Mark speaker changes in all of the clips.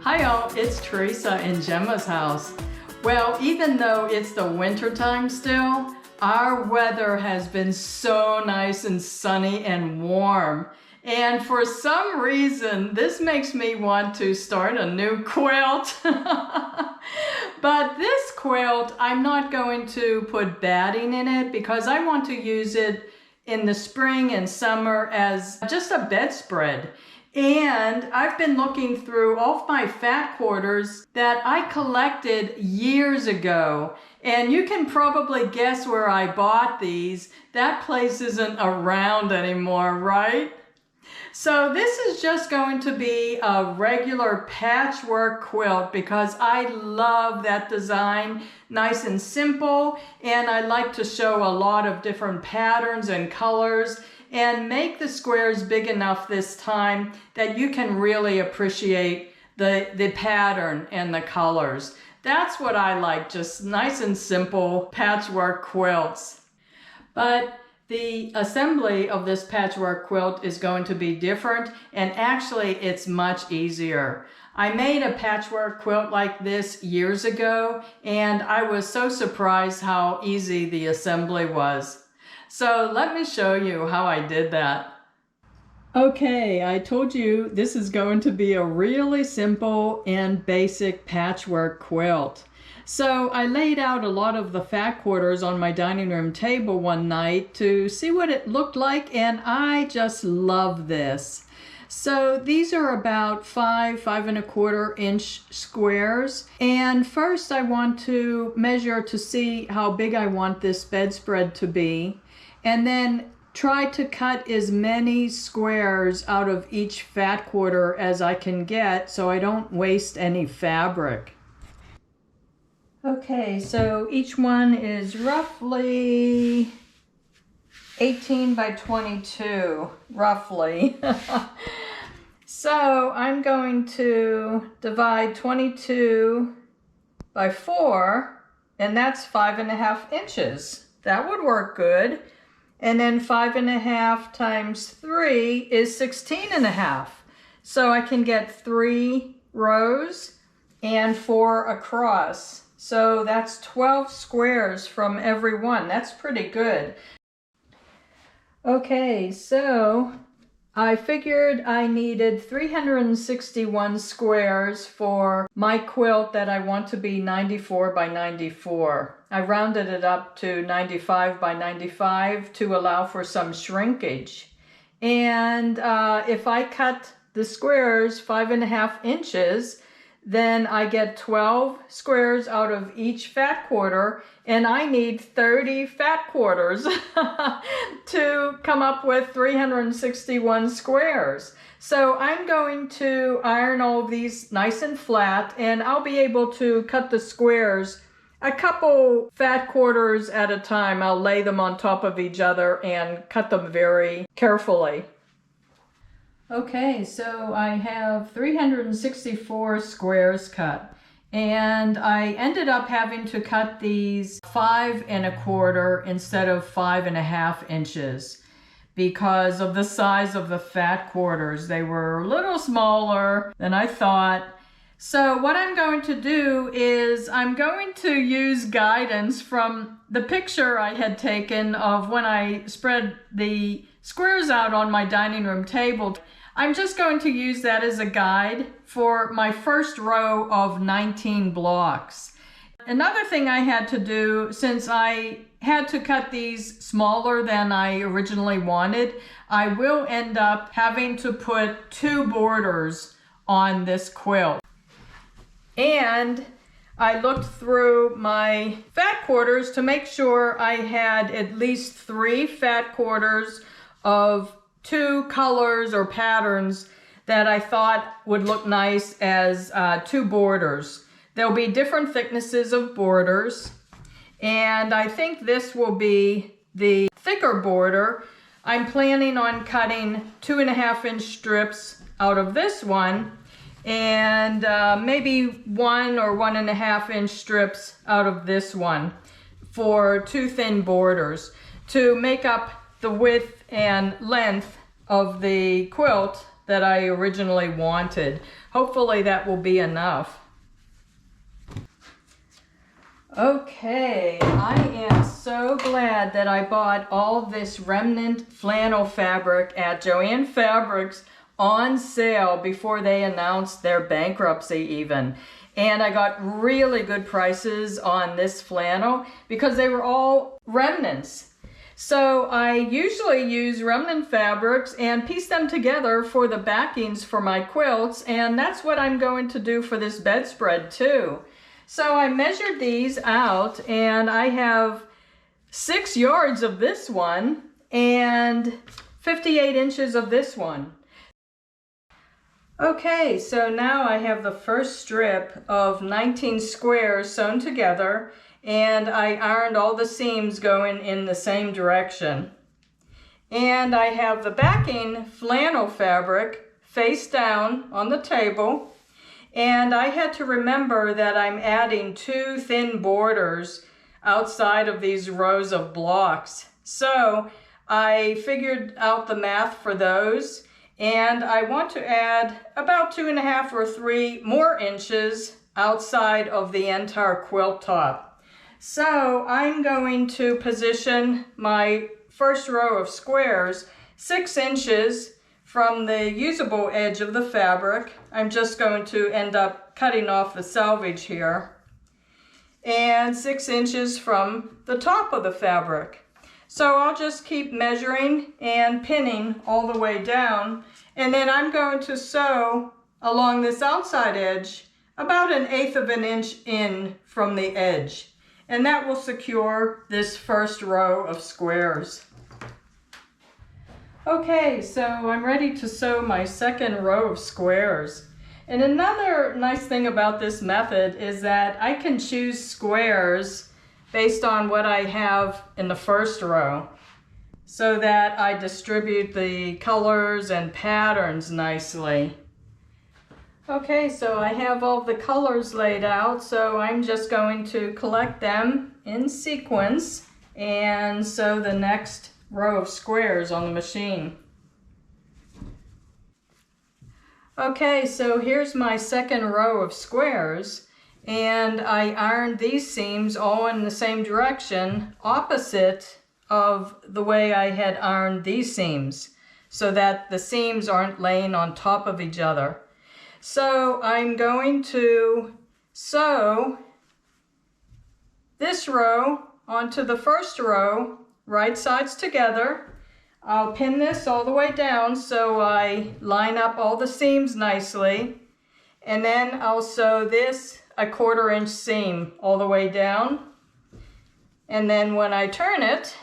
Speaker 1: Hi y'all, it's Teresa in Gemma's house. Well, even though it's the winter time still, our weather has been so nice and sunny and warm. And for some reason, this makes me want to start a new quilt. But this quilt, I'm not going to put batting in it because I want to use it in the spring and summer as just a bedspread. And I've been looking through all of my fat quarters that I collected years ago. And you can probably guess where I bought these. That place isn't around anymore, right? So this is just going to be a regular patchwork quilt because I love that design, nice and simple, and I like to show a lot of different patterns and colors and make the squares big enough this time that you can really appreciate the pattern and the colors. That's what I like, just nice and simple patchwork quilts. But the assembly of this patchwork quilt is going to be different, and actually it's much easier. I made a patchwork quilt like this years ago, and I was so surprised how easy the assembly was. So let me show you how I did that. Okay, I told you this is going to be a really simple and basic patchwork quilt. So I laid out a lot of the fat quarters on my dining room table one night to see what it looked like, and I just love this. So these are about 5.25 inch squares. And first I want to measure to see how big I want this bedspread to be. And then try to cut as many squares out of each fat quarter as I can get so I don't waste any fabric. Okay, so each one is roughly 18 by 22, roughly. So I'm going to divide 22 by 4, and that's 5.5 inches. That would work good. And then 5.5 times 3 is 16.5. So I can get 3 rows and 4 across. So that's 12 squares from every one. That's pretty good. Okay, so I figured I needed 361 squares for my quilt that I want to be 94 by 94. I rounded it up to 95 by 95 to allow for some shrinkage. And if I cut the squares 5.5 inches, then I get 12 squares out of each fat quarter, and I need 30 fat quarters to come up with 361 squares. So I'm going to iron all of these nice and flat, and I'll be able to cut the squares a couple fat quarters at a time. I'll lay them on top of each other and cut them very carefully. Okay, so I have 364 squares cut, and I ended up having to cut these 5.25 instead of 5.5 inches because of the size of the fat quarters. They were a little smaller than I thought. So what I'm going to do is I'm going to use guidance from the picture I had taken of when I spread the squares out on my dining room table. I'm just going to use that as a guide for my first row of 19 blocks. Another thing I had to do, since I had to cut these smaller than I originally wanted, I will end up having to put 2 borders on this quilt. And I looked through my fat quarters to make sure I had at least 3 fat quarters of 2 colors or patterns that I thought would look nice as 2 borders. There'll be different thicknesses of borders, and I think this will be the thicker border. I'm planning on cutting 2.5 inch strips out of this one, and maybe 1 or 1.5 inch strips out of this one for 2 thin borders to make up the width and length of the quilt that I originally wanted. Hopefully that will be enough. Okay, I am so glad that I bought all this remnant flannel fabric at Joann Fabrics on sale before they announced their bankruptcy even. And I got really good prices on this flannel because they were all remnants. So I usually use remnant fabrics and piece them together for the backings for my quilts, and that's what I'm going to do for this bedspread too. So I measured these out, and I have 6 yards of this one and 58 inches of this one. Okay, so now I have the first strip of 19 squares sewn together, and I ironed all the seams going in the same direction. And I have the backing flannel fabric face down on the table, and I had to remember that I'm adding 2 thin borders outside of these rows of blocks. So I figured out the math for those, and I want to add about 2.5 or 3 more inches outside of the entire quilt top. So I'm going to position my first row of squares 6 inches from the usable edge of the fabric. I'm just going to end up cutting off the selvage here. And 6 inches from the top of the fabric. So I'll just keep measuring and pinning all the way down. And then I'm going to sew along this outside edge about 1/8 of an inch in from the edge. And that will secure this first row of squares. Okay, so I'm ready to sew my second row of squares. And another nice thing about this method is that I can choose squares based on what I have in the first row, so that I distribute the colors and patterns nicely. Okay, so I have all the colors laid out, so I'm just going to collect them in sequence and sew the next row of squares on the machine. Okay, so here's my second row of squares, and I ironed these seams all in the same direction, opposite of the way I had ironed these seams, so that the seams aren't laying on top of each other. So I'm going to sew this row onto the first row, right sides together. I'll pin this all the way down so I line up all the seams nicely. And then I'll sew this 1/4 inch seam all the way down. And then when I turn it,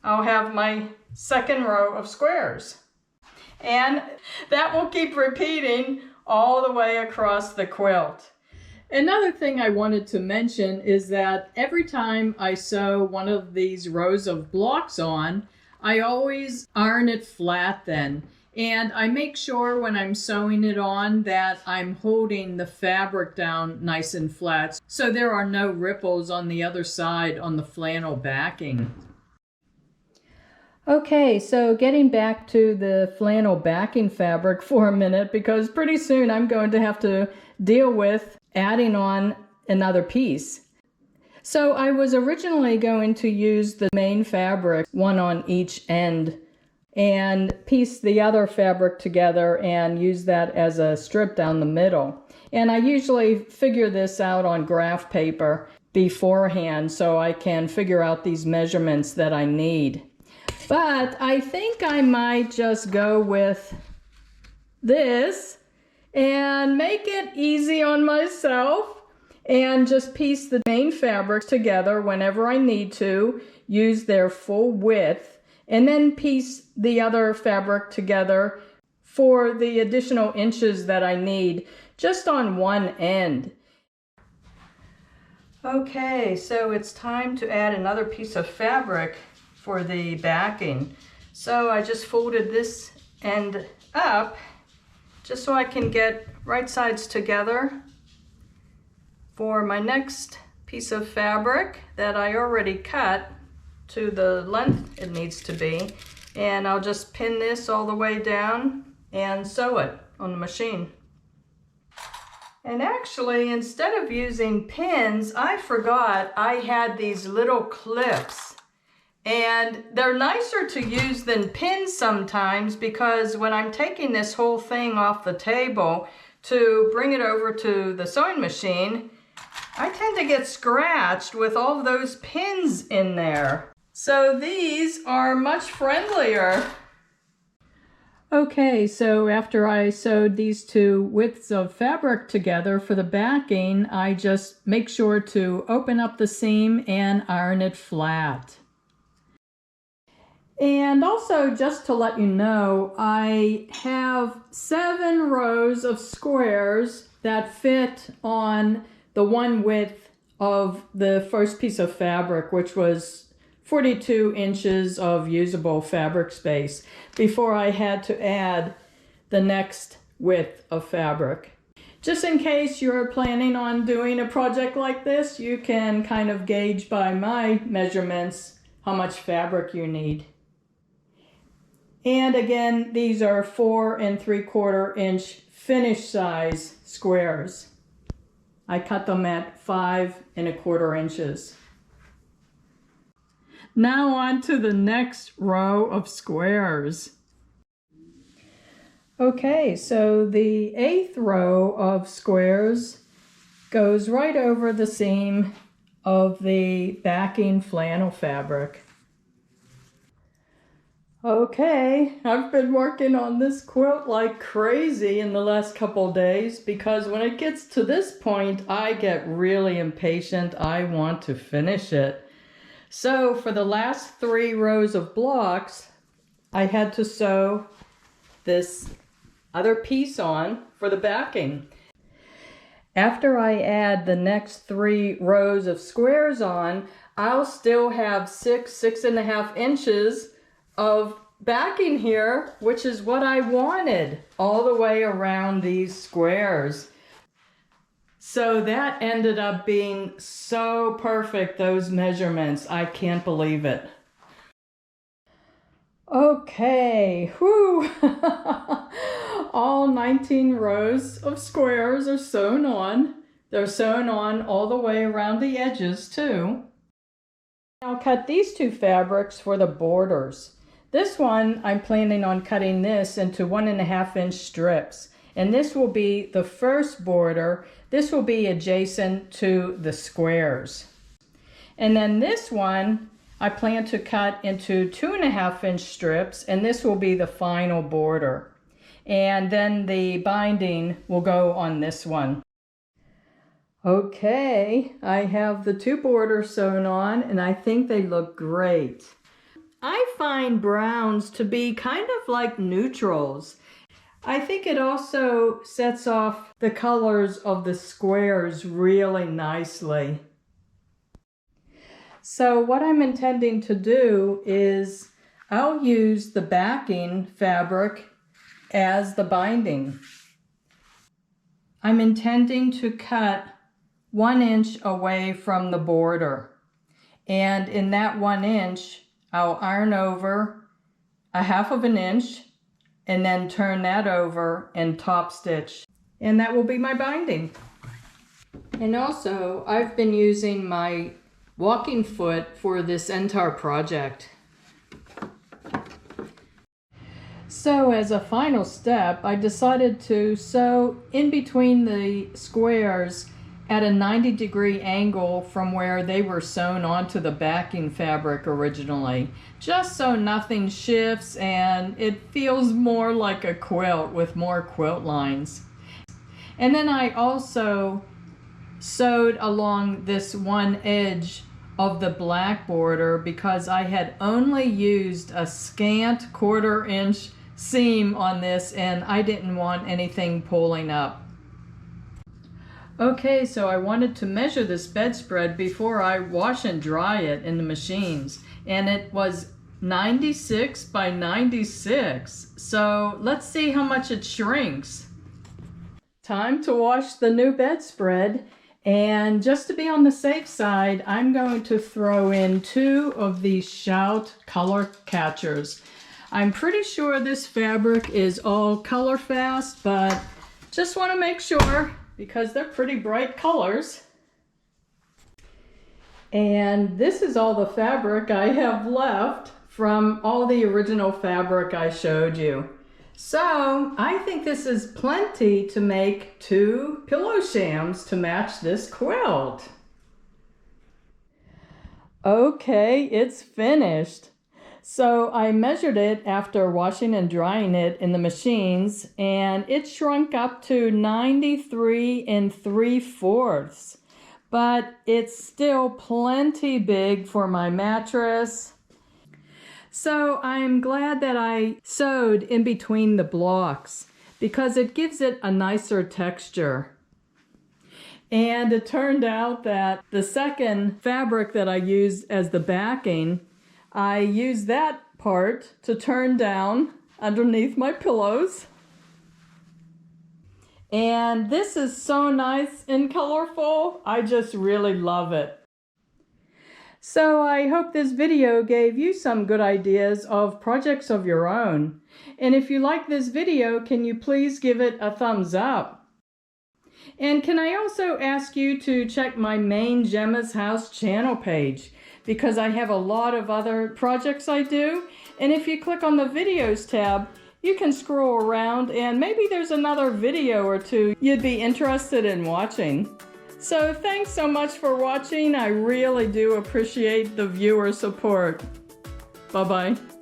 Speaker 1: I'll have my second row of squares. And that will keep repeating all the way across the quilt. Another thing I wanted to mention is that every time I sew one of these rows of blocks on, I always iron it flat then. And I make sure when I'm sewing it on that I'm holding the fabric down nice and flat, so there are no ripples on the other side on the flannel backing. Okay, so getting back to the flannel backing fabric for a minute, because pretty soon I'm going to have to deal with adding on another piece. So I was originally going to use the main fabric, one on each end, and piece the other fabric together and use that as a strip down the middle. And I usually figure this out on graph paper beforehand so I can figure out these measurements that I need. But I think I might just go with this and make it easy on myself and just piece the main fabrics together whenever I need to, use their full width, and then piece the other fabric together for the additional inches that I need just on one end. Okay, so it's time to add another piece of fabric for the backing. So I just folded this end up just so I can get right sides together for my next piece of fabric that I already cut to the length it needs to be. And I'll just pin this all the way down and sew it on the machine. And actually, instead of using pins, I forgot I had these little clips. And they're nicer to use than pins sometimes, because when I'm taking this whole thing off the table to bring it over to the sewing machine, I tend to get scratched with all of those pins in there. So these are much friendlier. Okay, so after I sewed these two widths of fabric together for the backing, I just make sure to open up the seam and iron it flat. And also, just to let you know, I have 7 rows of squares that fit on the one width of the first piece of fabric, which was 42 inches of usable fabric space, before I had to add the next width of fabric. Just in case you're planning on doing a project like this, you can kind of gauge by my measurements how much fabric you need. And again, these are 4 3/4 inch finish size squares. I cut them at 5 1/4 inches. Now on to the next row of squares. Okay, so the 8th row of squares goes right over the seam of the backing flannel fabric. Okay, I've been working on this quilt like crazy in the last couple days, because when it gets to this point, I get really impatient. I want to finish it. So for the last 3 rows of blocks, I had to sew this other piece on for the backing. After I add the next 3 rows of squares on, I'll still have 6.5 inches of backing here, which is what I wanted, all the way around these squares. So that ended up being so perfect, those measurements. I can't believe it. Okay, whew. All 19 rows of squares are sewn on. They're sewn on all the way around the edges too. I'll cut these 2 fabrics for the borders. This one, I'm planning on cutting this into 1.5 inch strips. And this will be the first border. This will be adjacent to the squares. And then this one, I plan to cut into 2.5 inch strips, and this will be the final border. And then the binding will go on this one. Okay, I have the 2 borders sewn on, and I think they look great. I find browns to be kind of like neutrals. I think it also sets off the colors of the squares really nicely. So what I'm intending to do is I'll use the backing fabric as the binding. I'm intending to cut 1 inch away from the border. And in that 1 inch, I'll iron over 1/2 inch and then turn that over and top stitch. And that will be my binding. And also, I've been using my walking foot for this entire project. So as a final step, I decided to sew in between the squares at a 90-degree angle from where they were sewn onto the backing fabric originally, just so nothing shifts and it feels more like a quilt with more quilt lines. And then I also sewed along this one edge of the black border because I had only used a scant 1/4 inch seam on this and I didn't want anything pulling up. Okay, so I wanted to measure this bedspread before I wash and dry it in the machines, and it was 96 by 96. So let's see how much it shrinks. Time to wash the new bedspread, and just to be on the safe side, I'm going to throw in 2 of these Shout color catchers. I'm pretty sure this fabric is all color fast, but just want to make sure because they're pretty bright colors. And this is all the fabric I have left from all the original fabric I showed you. So I think this is plenty to make 2 pillow shams to match this quilt. Okay, it's finished. So I measured it after washing and drying it in the machines, and it shrunk up to 93 3/4. But it's still plenty big for my mattress. So I'm glad that I sewed in between the blocks because it gives it a nicer texture. And it turned out that the second fabric that I used as the backing, I used that part to turn down underneath my pillows. And this is so nice and colorful. I just really love it. So I hope this video gave you some good ideas of projects of your own. And if you like this video, can you please give it a thumbs up? And can I also ask you to check my main Gemma's House channel page, because I have a lot of other projects I do. And if you click on the videos tab, you can scroll around and maybe there's another video or two you'd be interested in watching. So thanks so much for watching. I really do appreciate the viewer support. Bye-bye.